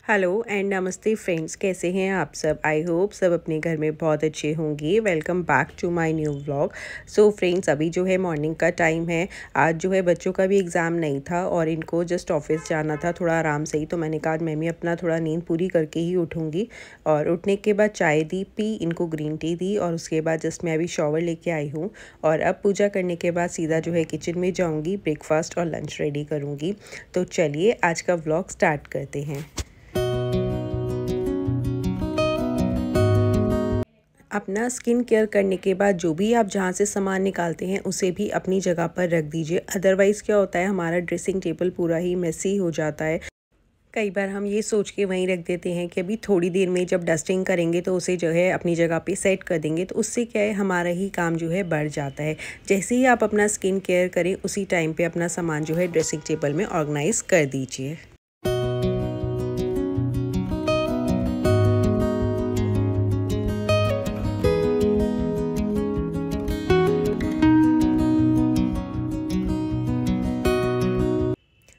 Hello and नमस्ते friends, कैसे हैं आप सब। आई होप सब अपने घर में बहुत अच्छे होंगे। Welcome back to my new vlog. So friends, अभी जो है मॉर्निंग का टाइम है। आज जो है बच्चों का भी एग्ज़ाम नहीं था और इनको जस्ट ऑफिस जाना था थोड़ा आराम से ही, तो मैंने कहा मैं भी अपना थोड़ा नींद पूरी करके ही उठूँगी। और उठने के बाद चाय दी, पी, इनको ग्रीन टी दी और उसके बाद जस्ट मैं अभी शॉवर लेके आई हूँ। और अब पूजा करने के बाद सीधा जो है किचन में जाऊँगी, ब्रेकफास्ट और लंच रेडी करूँगी। तो चलिए आज का व्लॉग स्टार्ट करते हैं। अपना स्किन केयर करने के बाद जो भी आप जहाँ से सामान निकालते हैं उसे भी अपनी जगह पर रख दीजिए। अदरवाइज़ क्या होता है, हमारा ड्रेसिंग टेबल पूरा ही मेसी हो जाता है। कई बार हम ये सोच के वहीं रख देते हैं कि अभी थोड़ी देर में जब डस्टिंग करेंगे तो उसे जो है अपनी जगह पे सेट कर देंगे, तो उससे क्या है हमारा ही काम जो है बढ़ जाता है। जैसे ही आप अपना स्किन केयर करें उसी टाइम पे अपना सामान जो है ड्रेसिंग टेबल में ऑर्गेनाइज़ कर दीजिए।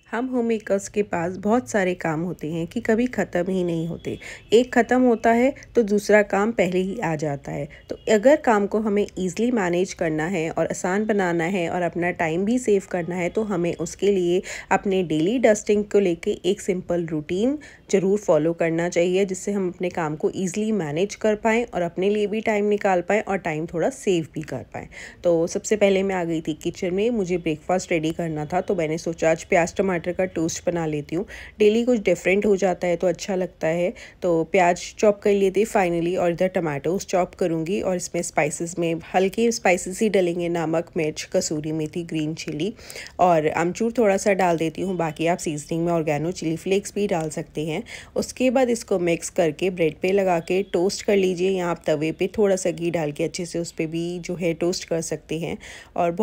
हम होम मेकर्स के पास बहुत सारे काम होते हैं कि कभी ख़त्म ही नहीं होते। एक ख़त्म होता है तो दूसरा काम पहले ही आ जाता है। तो अगर काम को हमें ईज़िली मैनेज करना है और आसान बनाना है और अपना टाइम भी सेव करना है, तो हमें उसके लिए अपने डेली डस्टिंग को लेके एक सिंपल रूटीन ज़रूर फॉलो करना चाहिए, जिससे हम अपने काम को ईज़िली मैनेज कर पाएँ और अपने लिए भी टाइम निकाल पाएँ और टाइम थोड़ा सेव भी कर पाएँ। तो सबसे पहले मैं आ गई थी किचन में, मुझे ब्रेकफास्ट रेडी करना था, तो मैंने सोचा आज प्याज टमाटर का टोस्ट बना लेती हूँ। डेली कुछ डिफरेंट हो जाता है तो अच्छा लगता है। तो प्याज चॉप कर लिए थे फाइनली और इधर टमाटोज चॉप करूँगी और इसमें स्पाइसेस में हल्के स्पाइसेस ही डलेंगे, नमक, मिर्च, कसूरी मेथी, ग्रीन चिली और अमचूर थोड़ा सा डाल देती हूँ। बाकी आप सीजनिंग में ऑर्गेनो चिली फ्लेक्स भी डाल सकते हैं। उसके बाद इसको मिक्स करके ब्रेड पे लगा के टोस्ट कर लीजिए, या आप तवे पे थोड़ा सा घी डाल के अच्छे से उस पर भी जो है टोस्ट कर सकते हैं। और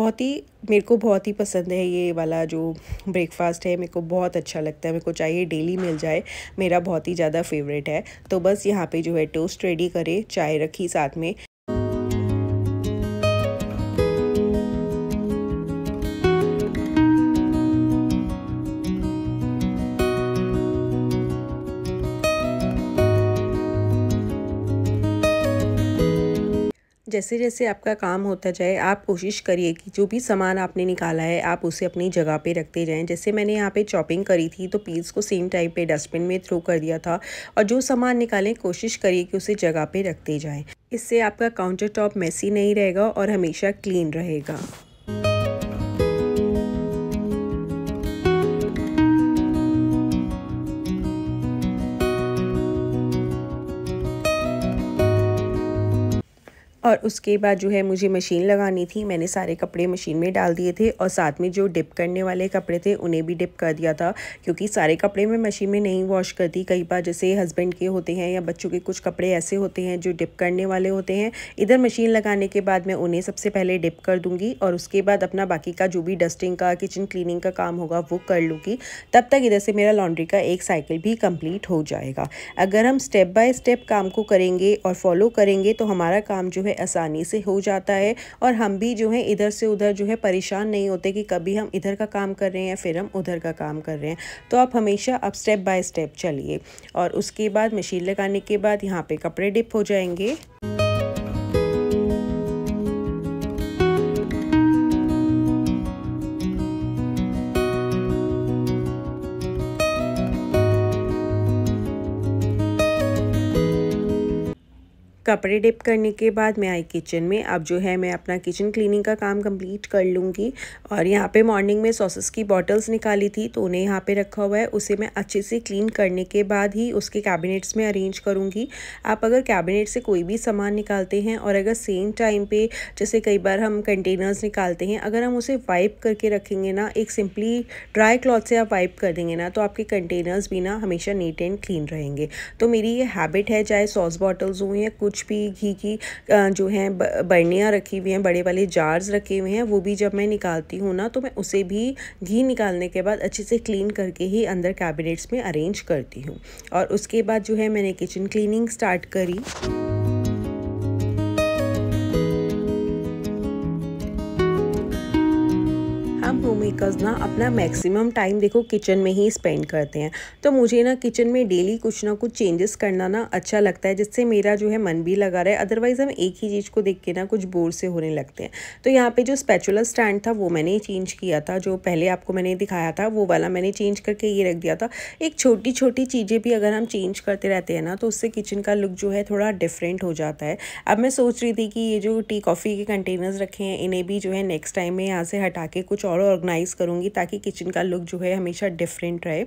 मेरे को बहुत ही पसंद है ये वाला जो ब्रेकफास्ट है, मेरे को बहुत अच्छा लगता है। मेरे को चाहिए डेली मिल जाए, मेरा बहुत ही ज़्यादा फेवरेट है। तो बस यहाँ पे जो है टोस्ट रेडी करे, चाय रखी साथ में। जैसे जैसे आपका काम होता जाए आप कोशिश करिए कि जो भी सामान आपने निकाला है आप उसे अपनी जगह पे रखते जाएं। जैसे मैंने यहाँ पे चॉपिंग करी थी तो पीस को सेम टाइम पे डस्टबिन में थ्रो कर दिया था। और जो सामान निकालें कोशिश करिए कि उसे जगह पे रखते जाएं। इससे आपका काउंटर टॉप मेसी नहीं रहेगा और हमेशा क्लीन रहेगा। और उसके बाद जो है मुझे मशीन लगानी थी। मैंने सारे कपड़े मशीन में डाल दिए थे और साथ में जो डिप करने वाले कपड़े थे उन्हें भी डिप कर दिया था, क्योंकि सारे कपड़े मैं मशीन में नहीं वॉश करती। कई बार जैसे हस्बैंड के होते हैं या बच्चों के कुछ कपड़े ऐसे होते हैं जो डिप करने वाले होते हैं। इधर मशीन लगाने के बाद मैं उन्हें सबसे पहले डिप कर दूँगी और उसके बाद अपना बाकी का जो भी डस्टिंग का, किचन क्लीनिंग का काम होगा वो कर लूँगी। तब तक इधर से मेरा लॉन्ड्री का एक साइकिल भी कम्प्लीट हो जाएगा। अगर हम स्टेप बाय स्टेप काम को करेंगे और फॉलो करेंगे तो हमारा काम जो है आसानी से हो जाता है और हम भी जो है इधर से उधर जो है परेशान नहीं होते कि कभी हम इधर का काम कर रहे हैं फिर हम उधर का काम कर रहे हैं। तो आप हमेशा अब स्टेप बाय स्टेप चलिए। और उसके बाद मशीन लगाने के बाद यहाँ पे कपड़े डिप हो जाएंगे। कपड़े डिप करने के बाद मैं आई किचन में। अब जो है मैं अपना किचन क्लीनिंग का काम कंप्लीट कर लूँगी। और यहाँ पे मॉर्निंग में सॉसेस की बॉटल्स निकाली थी तो उन्हें यहाँ पे रखा हुआ है। उसे मैं अच्छे से क्लीन करने के बाद ही उसके कैबिनेट्स में अरेंज करूँगी। आप अगर कैबिनेट से कोई भी सामान निकालते हैं और अगर सेम टाइम पे जैसे कई बार हम कंटेनर्स निकालते हैं, अगर हम उसे वाइप करके रखेंगे ना, एक सिंपली ड्राई क्लॉथ से आप वाइप कर देंगे ना, तो आपके कंटेनर्स भी ना हमेशा नीट एंड क्लीन रहेंगे। तो मेरी ये हैबिट है, चाहे सॉस बॉटल्स हों या कुछ भी घी की जो हैं बर्नियाँ रखी हुई हैं, बड़े वाले जार्स रखे हुए हैं, वो भी जब मैं निकालती हूँ ना तो मैं उसे भी घी निकालने के बाद अच्छे से क्लीन करके ही अंदर कैबिनेट्स में अरेंज करती हूँ। और उसके बाद जो है मैंने किचन क्लीनिंग स्टार्ट करी। हम होम मेकर्स ना अपना मैक्सिमम टाइम देखो किचन में ही स्पेंड करते हैं। तो मुझे ना किचन में डेली कुछ ना कुछ चेंजेस करना ना अच्छा लगता है, जिससे मेरा जो है मन भी लगा रहे। अदरवाइज़ हम एक ही चीज़ को देख के ना कुछ बोर से होने लगते हैं। तो यहाँ पे जो स्पैचुला स्टैंड था वो मैंने चेंज किया था, जो पहले आपको मैंने दिखाया था वो वाला मैंने चेंज करके ये रख दिया था। एक छोटी छोटी चीज़ें भी अगर हम चेंज करते रहते हैं ना तो उससे किचन का लुक जो है थोड़ा डिफरेंट हो जाता है। अब मैं सोच रही थी कि ये जो टी कॉफ़ी के कंटेनर्स रखे हैं इन्हें भी जो है नेक्स्ट टाइम में यहाँ से हटा के कुछ और ऑर्गेनाइज़ करूँगी, ताकि किचन का लुक जो है हमेशा डिफरेंट रहे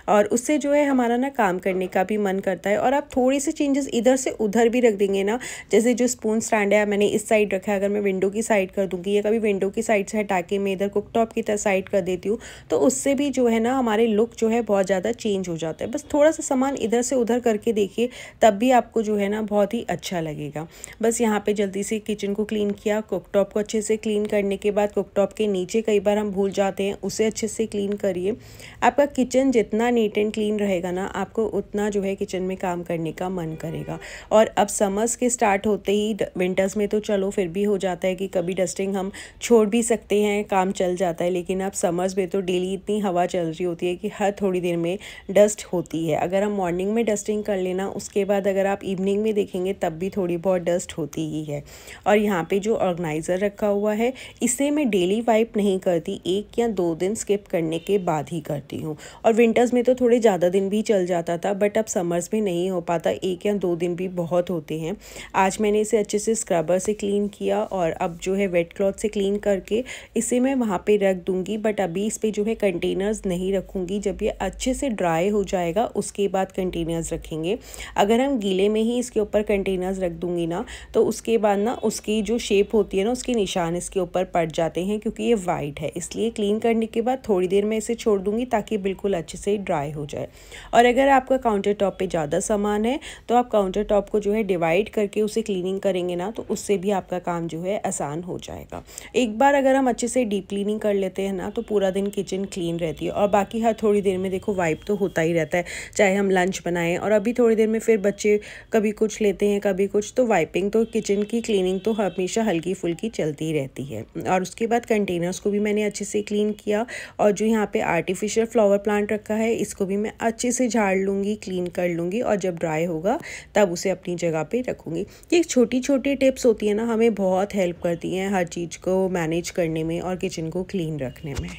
और उससे जो है हमारा ना काम करने का भी मन करता है। और आप थोड़ी सी चेंजेस इधर से उधर भी रख देंगे ना, जैसे जो स्पून स्टैंड है मैंने इस साइड रखा है, अगर मैं विंडो की साइड कर दूँगी या कभी विंडो की साइड से हटा के मैं इधर कुकटॉप की तरह साइड कर देती हूँ, तो उससे भी जो है ना हमारे लुक जो है बहुत ज़्यादा चेंज हो जाता है। बस थोड़ा सा सामान इधर से उधर करके देखिए, तब भी आपको जो है ना बहुत ही अच्छा लगेगा। बस यहाँ पे जल्दी से किचन को क्लीन किया, कुकटॉप को अच्छे से क्लीन करने के बाद कुकटॉप के नीचे कई बार हम भूल जाते हैं, उसे अच्छे से क्लीन करिए। आपका किचन जितना नीट एंड क्लीन रहेगा ना, आपको उतना जो है किचन में काम करने का मन करेगा। और अब समर्स के स्टार्ट होते ही, विंटर्स में तो चलो फिर भी हो जाता है कि कभी डस्टिंग हम छोड़ भी सकते हैं, काम चल जाता है, लेकिन अब समर्स में तो डेली इतनी हवा चल रही होती है कि हर थोड़ी देर में डस्ट होती है। अगर हम मॉर्निंग में डस्टिंग कर लेना, उसके बाद अगर आप इवनिंग में देखेंगे तब भी थोड़ी बहुत डस्ट होती ही है। और यहाँ पे जो ऑर्गेनाइज़र रखा हुआ है इसे मैं डेली वाइप नहीं करती, 1 या 2 दिन स्किप करने के बाद ही करती हूँ। और विंटर्स में तो थोड़े ज़्यादा दिन भी चल जाता था, बट अब समर्स में नहीं हो पाता, 1 या 2 दिन भी बहुत होते हैं। आज मैंने इसे अच्छे से स्क्रबर से क्लीन किया और अब जो है वेट क्लॉथ से क्लीन करके इसे मैं वहाँ पे रख दूँगी। बट अभी इस पर जो है कंटेनर्स नहीं रखूँगी, जब ये अच्छे से ड्राई हो जाएगा उसके बाद कंटेनर्स रखेंगे। अगर हम गीले में ही इसके ऊपर कंटेनर्स रख दूँगी ना, तो उसके बाद ना उसकी जो शेप होती है ना, उसके निशान इसके ऊपर पड़ जाते हैं, क्योंकि ये वाइट है। इसलिए क्लीन करने के बाद थोड़ी देर में इसे छोड़ दूँगी ताकि बिल्कुल अच्छे से ड्राई हो जाए। और अगर आपका काउंटर टॉप पे ज़्यादा सामान है तो आप काउंटर टॉप को जो है डिवाइड करके उसे क्लीनिंग करेंगे ना, तो उससे भी आपका काम जो है आसान हो जाएगा। एक बार अगर हम अच्छे से डीप क्लीनिंग कर लेते हैं ना, तो पूरा दिन किचन क्लीन रहती है। और बाकी हर थोड़ी देर में देखो वाइप तो होता ही रहता है, चाहे हम लंच बनाएं और अभी थोड़ी देर में फिर बच्चे कभी कुछ लेते हैं कभी कुछ, तो वाइपिंग तो किचन की क्लीनिंग तो हमेशा हल्की फुल्की चलती रहती है। और उसके बाद कंटेनर्स को भी मैंने अच्छे से क्लीन किया और जो यहाँ पे आर्टिफिशियल फ्लावर प्लांट रखा है इसको भी मैं अच्छे से झाड़ लूँगी, क्लीन कर लूँगी और जब ड्राई होगा तब उसे अपनी जगह पे रखूँगी। ये छोटी छोटी टिप्स होती है ना, हमें बहुत हेल्प करती हैं हर चीज़ को मैनेज करने में और किचन को क्लीन रखने में।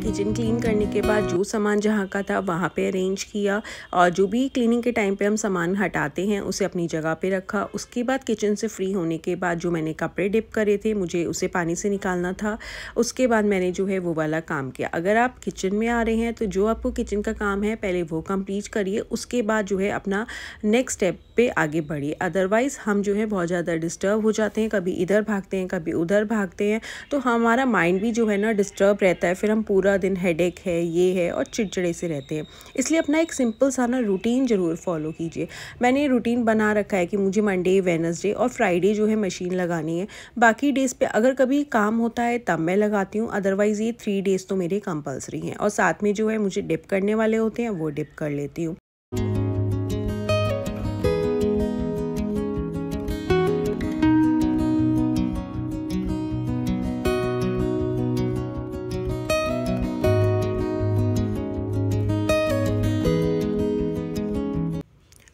किचन क्लीन करने के बाद जो सामान जहाँ का था वहाँ पे अरेंज किया और जो भी क्लीनिंग के टाइम पे हम सामान हटाते हैं उसे अपनी जगह पे रखा। उसके बाद किचन से फ्री होने के बाद जो मैंने कपड़े डिप करे थे मुझे उसे पानी से निकालना था, उसके बाद मैंने जो है वो वाला काम किया। अगर आप किचन में आ रहे हैं तो जो आपको किचन का काम है पहले वो कंप्लीट करिए, उसके बाद जो है अपना नेक्स्ट स्टेप पे आगे बढ़िए। अदरवाइज़ हम जो है बहुत ज़्यादा डिस्टर्ब हो जाते हैं, कभी इधर भागते हैं कभी उधर भागते हैं, तो हमारा माइंड भी जो है ना डिस्टर्ब रहता है, फिर हम पूरा दिन हेडेक है ये है और चिड़चिड़े से रहते हैं। इसलिए अपना एक सिंपल सा ना रूटीन ज़रूर फॉलो कीजिए। मैंने रूटीन बना रखा है कि मुझे मंडे, वेडनेसडे और फ्राइडे जो है मशीन लगानी है। बाकी डेज़ पे अगर कभी काम होता है तब मैं लगाती हूँ, अदरवाइज़ ये 3 डेज़ तो मेरे कंपल्सरी हैं। और साथ में जो है मुझे डिप करने वाले होते हैं वो डिप कर लेती हूँ।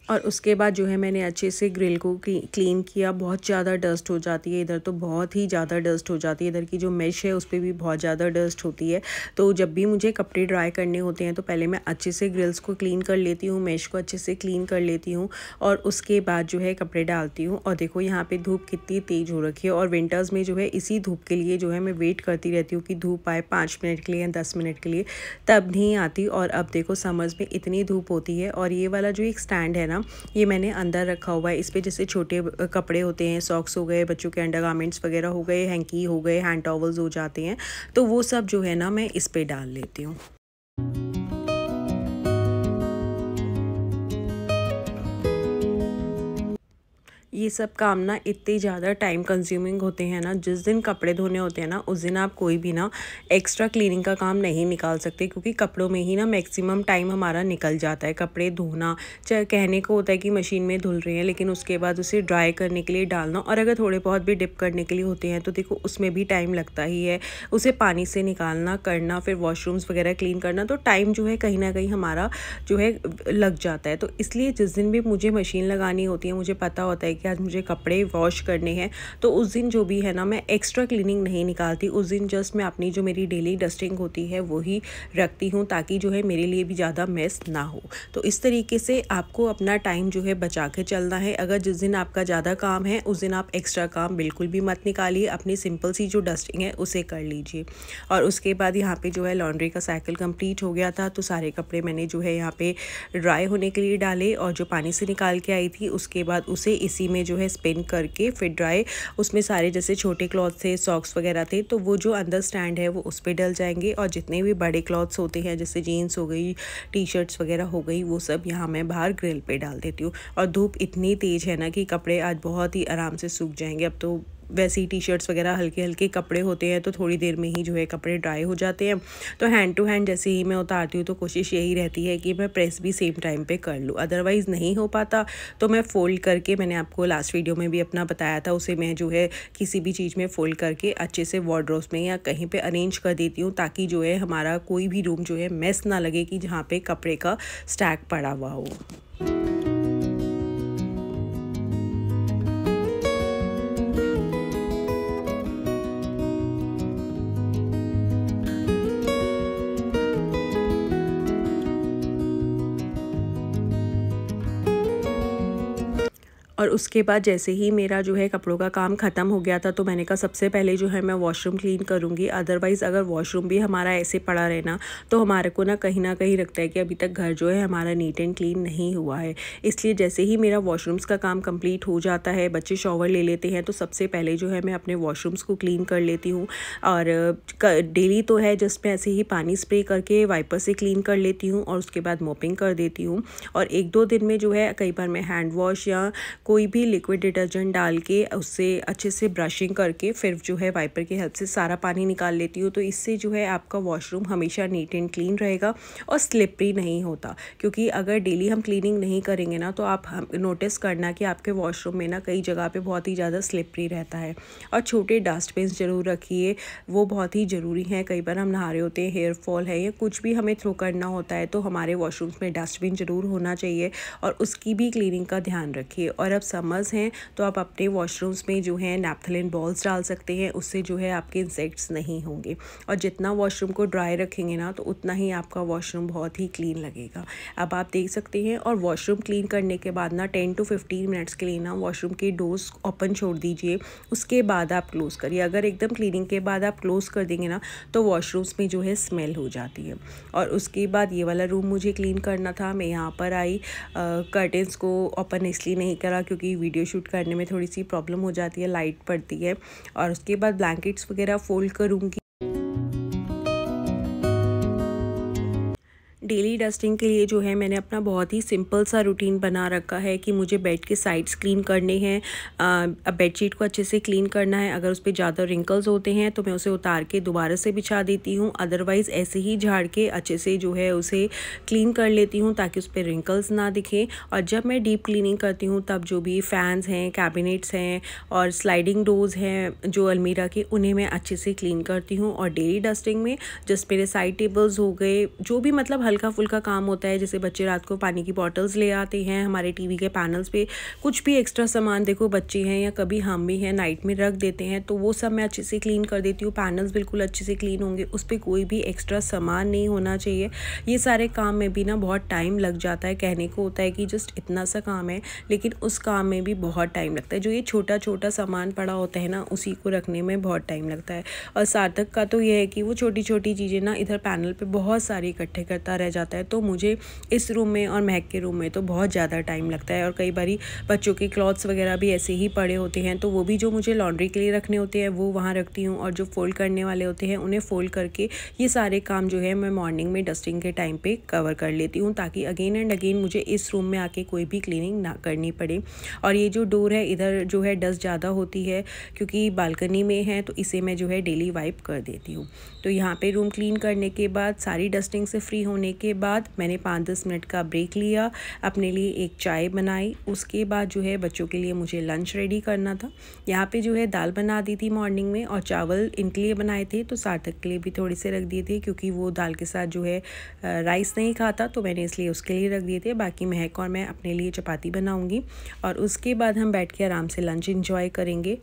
और उसके बाद जो है मैंने अच्छे से ग्रिल को क्लीन किया। बहुत ज़्यादा डस्ट हो जाती है इधर, तो बहुत ही ज़्यादा डस्ट हो जाती है। इधर की जो मेश है उस पर भी बहुत ज़्यादा डस्ट होती है। तो जब भी मुझे कपड़े ड्राई करने होते हैं तो पहले मैं अच्छे से ग्रिल्स को क्लीन कर लेती हूँ, मेश को अच्छे से क्लीन कर लेती हूँ और उसके बाद जो है कपड़े डालती हूँ। और देखो यहाँ पर धूप कितनी तेज़ हो रखी है और विंटर्स में जो है इसी धूप के लिए जो है मैं वेट करती रहती हूँ कि धूप आए 5 मिनट के लिए या 10 मिनट के लिए, तब नहीं आती। और अब देखो समर्स में इतनी धूप होती है। और ये वाला जो एक स्टैंड है ना, ये मैंने अंदर रखा हुआ है। इस पे जैसे छोटे कपड़े होते हैं, सॉक्स हो गए, बच्चों के अंडरगारमेंट्स वगैरह हो गए, हैंकी हो गए, हैंड टॉवल्स हो जाते हैं, तो वो सब जो है ना मैं इस पे डाल लेती हूँ। ये सब काम ना इतने ज़्यादा टाइम कंज्यूमिंग होते हैं ना, जिस दिन कपड़े धोने होते हैं ना उस दिन आप कोई भी ना एक्स्ट्रा क्लीनिंग का काम नहीं निकाल सकते, क्योंकि कपड़ों में ही ना मैक्सिमम टाइम हमारा निकल जाता है। कपड़े धोना चाहे कहने को होता है कि मशीन में धुल रहे हैं, लेकिन उसके बाद उसे ड्राई करने के लिए डालना, और अगर थोड़े बहुत भी डिप करने के लिए होते हैं तो देखो उसमें भी टाइम लगता ही है। उसे पानी से निकालना करना, फिर वॉशरूम्स वगैरह क्लीन करना, तो टाइम जो है कहीं ना कहीं हमारा जो है लग जाता है। तो इसलिए जिस दिन भी मुझे मशीन लगानी होती है, मुझे पता होता है कि आज मुझे कपड़े वॉश करने हैं, तो उस दिन जो भी है ना मैं एक्स्ट्रा क्लीनिंग नहीं निकालती। उस दिन जस्ट मैं अपनी जो मेरी डेली डस्टिंग होती है वही रखती हूँ, ताकि जो है मेरे लिए भी ज़्यादा मेस ना हो। तो इस तरीके से आपको अपना टाइम जो है बचा के चलना है। अगर जिस दिन आपका ज़्यादा काम है उस दिन आप एक्स्ट्रा काम बिल्कुल भी मत निकालिए, अपनी सिंपल सी जो डस्टिंग है उसे कर लीजिए। और उसके बाद यहाँ पे जो है लॉन्ड्री का साइकिल कंप्लीट हो गया था, तो सारे कपड़े मैंने जो है यहाँ पे ड्राई होने के लिए डाले, और जो पानी से निकाल के आई थी उसके बाद उसे इसी में जो है स्पिन करके फिर ड्राई, उसमें सारे जैसे छोटे क्लॉथ थे, सॉक्स वगैरह थे, तो वो जो अंदर स्टैंड है वो उस पर डल जाएंगे, और जितने भी बड़े क्लॉथ्स होते हैं जैसे जीन्स हो गई, टी शर्ट्स वगैरह हो गई, वो सब यहाँ मैं बाहर ग्रिल पे डाल देती हूँ। और धूप इतनी तेज़ है ना कि कपड़े आज बहुत ही आराम से सूख जाएंगे। अब तो वैसे ही टी शर्ट्स वगैरह हल्के हल्के कपड़े होते हैं, तो थोड़ी देर में ही जो है कपड़े ड्राई हो जाते हैं। तो हैंड टू हैंड जैसे ही मैं उतारती हूँ तो कोशिश यही रहती है कि मैं प्रेस भी सेम टाइम पे कर लूँ, अदरवाइज़ नहीं हो पाता। तो मैं फ़ोल्ड करके, मैंने आपको लास्ट वीडियो में भी अपना बताया था, उसे मैं जो है किसी भी चीज़ में फ़ोल्ड करके अच्छे से वार्डरोब्स में या कहीं पर अरेंज कर देती हूँ, ताकि जो है हमारा कोई भी रूम जो है मेस ना लगे कि जहाँ पर कपड़े का स्टैक पड़ा हुआ हो। और उसके बाद जैसे ही मेरा जो है कपड़ों का काम ख़त्म हो गया था, तो मैंने कहा सबसे पहले जो है मैं वॉशरूम क्लीन करूँगी। अदरवाइज़ अगर वॉशरूम भी हमारा ऐसे पड़ा रहे ना, तो हमारे को ना कहीं लगता है कि अभी तक घर जो है हमारा नीट एंड क्लीन नहीं हुआ है। इसलिए जैसे ही मेरा वॉशरूम्स का काम कंप्लीट हो जाता है, बच्चे शॉवर ले लेते हैं, तो सबसे पहले जो है मैं अपने वॉशरूम्स को क्लीन कर लेती हूँ। और डेली तो है जस्ट मैं ऐसे ही पानी स्प्रे करके वाइपर से क्लीन कर लेती हूँ, और उसके बाद मोपिंग कर देती हूँ। और 1-2 दिन में जो है कई बार मैं हैंड वॉश या कोई भी लिक्विड डिटर्जेंट डाल के उससे अच्छे से ब्रशिंग करके फिर जो है वाइपर की हेल्प से सारा पानी निकाल लेती हूँ। तो इससे जो है आपका वॉशरूम हमेशा नीट एंड क्लीन रहेगा और स्लिपरी नहीं होता। क्योंकि अगर डेली हम क्लीनिंग नहीं करेंगे ना, तो आप नोटिस करना कि आपके वॉशरूम में ना कई जगह पे बहुत ही ज़्यादा स्लिपरी रहता है। और छोटे डस्टबिन ज़रूर रखिए, वो बहुत ही ज़रूरी हैं। कई बार हम नहा रहे होते हैं, हेयर फॉल है या कुछ भी हमें थ्रो करना होता है, तो हमारे वॉशरूम्स में डस्टबिन ज़रूर होना चाहिए, और उसकी भी क्लीनिंग का ध्यान रखिए। और अब समर्स हैं तो आप अपने वॉशरूम्स में जो है नैप्थलिन बॉल्स डाल सकते हैं, उससे जो है आपके इंसेक्ट्स नहीं होंगे। और जितना वॉशरूम को ड्राई रखेंगे ना, तो उतना ही आपका वॉशरूम बहुत ही क्लीन लगेगा। अब आप देख सकते हैं। और वॉशरूम क्लीन करने के बाद ना 10 to 15 मिनट्स के लिए ना वॉशरूम के डोर्स ओपन छोड़ दीजिए, उसके बाद आप क्लोज़ करिए। अगर एकदम क्लीनिंग के बाद आप क्लोज़ कर देंगे ना, तो वॉशरूम्स में जो है स्मेल हो जाती है। और उसके बाद ये वाला रूम मुझे क्लीन करना था। मैं यहाँ पर आई, कर्टेंस को ओपन इसलिए नहीं करा क्योंकि वीडियो शूट करने में थोड़ी सी प्रॉब्लम हो जाती है, लाइट पड़ती है। और उसके बाद ब्लैंकेट्स वगैरह फोल्ड करूँगी। डेली डस्टिंग के लिए जो है मैंने अपना बहुत ही सिंपल सा रूटीन बना रखा है कि मुझे बेड के साइड्स क्लीन करने हैं। अब बेडशीट को अच्छे से क्लीन करना है। अगर उस पर ज़्यादा रिंकल्स होते हैं तो मैं उसे उतार के दोबारा से बिछा देती हूँ, अदरवाइज़ ऐसे ही झाड़ के अच्छे से जो है उसे क्लीन कर लेती हूँ ताकि उस पर रिंकल्स ना दिखें। और जब मैं डीप क्लीनिंग करती हूँ तब जो भी फ़ैन्स हैं, कैबिनेट्स हैं और स्लाइडिंग डोर्स हैं जो अलमीरा के, उन्हें मैं अच्छे से क्लीन करती हूँ। और डेली डस्टिंग में जस्ट मेरे साइड टेबल्स हो गए, जो भी मतलब हल्का फुल्का काम होता है, जैसे बच्चे रात को पानी की बॉटल्स ले आते हैं, हमारे टीवी के पैनल्स पे कुछ भी एक्स्ट्रा सामान, देखो बच्चे हैं या कभी हम भी हैं, नाइट में रख देते हैं, तो वो सब मैं अच्छे से क्लीन कर देती हूँ। पैनल्स बिल्कुल अच्छे से क्लीन होंगे, उस पर कोई भी एक्स्ट्रा सामान नहीं होना चाहिए। ये सारे काम में भी ना बहुत टाइम लग जाता है। कहने को होता है कि जस्ट इतना सा काम है, लेकिन उस काम में भी बहुत टाइम लगता है। जो ये छोटा छोटा सामान पड़ा होता है ना, उसी को रखने में बहुत टाइम लगता है। और सार्थक का तो ये है कि वो छोटी छोटी चीज़ें ना इधर पैनल पे बहुत सारी इकट्ठे करता रहता रह जाता है, तो मुझे इस रूम में और महक के रूम में तो बहुत ज़्यादा टाइम लगता है। और कई बारी बच्चों के क्लॉथ्स वगैरह भी ऐसे ही पड़े होते हैं, तो वो भी जो मुझे लॉन्ड्री के लिए रखने होते हैं वो वहाँ रखती हूँ, और जो फ़ोल्ड करने वाले होते हैं उन्हें फ़ोल्ड करके ये सारे काम जो है मैं मॉर्निंग में डस्टिंग के टाइम पे कवर कर लेती हूँ, ताकि अगेन एंड अगेन मुझे इस रूम में आके कोई भी क्लीनिंग ना करनी पड़े। और ये जो डोर है इधर जो है डस्ट ज़्यादा होती है क्योंकि बालकनी में है, तो इसे मैं जो है डेली वाइप कर देती हूँ। तो यहाँ पे रूम क्लीन करने के बाद, सारी डस्टिंग से फ्री होने के बाद मैंने 5-10 मिनट का ब्रेक लिया, अपने लिए एक चाय बनाई। उसके बाद जो है बच्चों के लिए मुझे लंच रेडी करना था। यहाँ पे जो है दाल बना दी थी मॉर्निंग में, और चावल इनके लिए बनाए थे, तो सार्थक के लिए भी थोड़े से रख दिए थे क्योंकि वो दाल के साथ जो है राइस नहीं खाता, तो मैंने इसलिए उसके लिए रख दिए थे। बाकी महक और मैं अपने लिए चपाती बनाऊँगी, और उसके बाद हम बैठ के आराम से लंच एंजॉय करेंगे।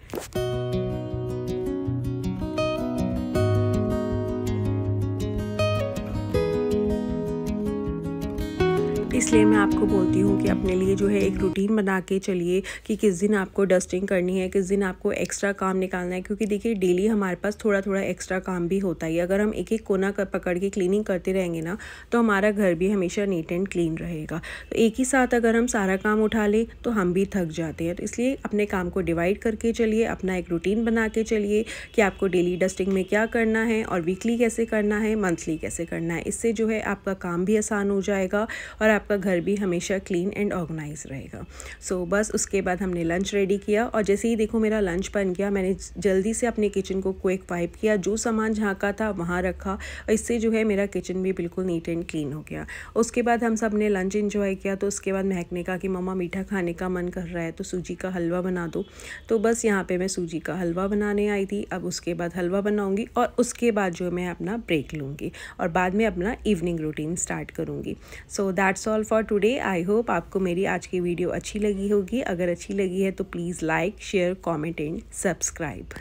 इसलिए मैं आपको बोलती हूँ कि अपने लिए जो है एक रूटीन बना के चलिए कि किस दिन आपको डस्टिंग करनी है, किस दिन आपको एक्स्ट्रा काम निकालना है, क्योंकि देखिए डेली हमारे पास थोड़ा थोड़ा एक्स्ट्रा काम भी होता है। अगर हम एक एक कोना पकड़ के क्लीनिंग करते रहेंगे ना, तो हमारा घर भी हमेशा नीट एंड क्लीन रहेगा। तो एक ही साथ अगर हम सारा काम उठा लें तो हम भी थक जाते हैं। तो इसलिए अपने काम को डिवाइड करके चलिए, अपना एक रूटीन बना के चलिए कि आपको डेली डस्टिंग में क्या करना है, और वीकली कैसे करना है, मंथली कैसे करना है। इससे जो है आपका काम भी आसान हो जाएगा और आपका घर भी हमेशा क्लीन एंड ऑर्गेनाइज रहेगा। सो बस उसके बाद हमने लंच रेडी किया, और जैसे ही देखो मेरा लंच बन गया, मैंने जल्दी से अपने किचन को क्विक वाइप किया, जो सामान जहाँ का था वहाँ रखा, और इससे जो है मेरा किचन भी बिल्कुल नीट एंड क्लीन हो गया। उसके बाद हम सब ने लंच एंजॉय किया। तो उसके बाद महक ने कहा कि मम्मा मीठा खाने का मन कर रहा है, तो सूजी का हलवा बना दो। तो बस यहाँ पे मैं सूजी का हलवा बनाने आई थी। अब उसके बाद हलवा बनाऊँगी, और उसके बाद जो मैं अपना ब्रेक लूँगी, और बाद में अपना इवनिंग रूटीन स्टार्ट करूँगी। So that's all for today. I hope आपको मेरी आज की वीडियो अच्छी लगी होगी। अगर अच्छी लगी है तो please like, share, comment and subscribe.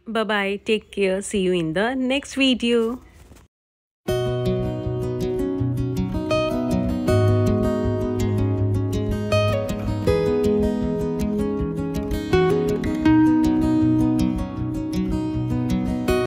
Bye bye, take care, see you in the next video.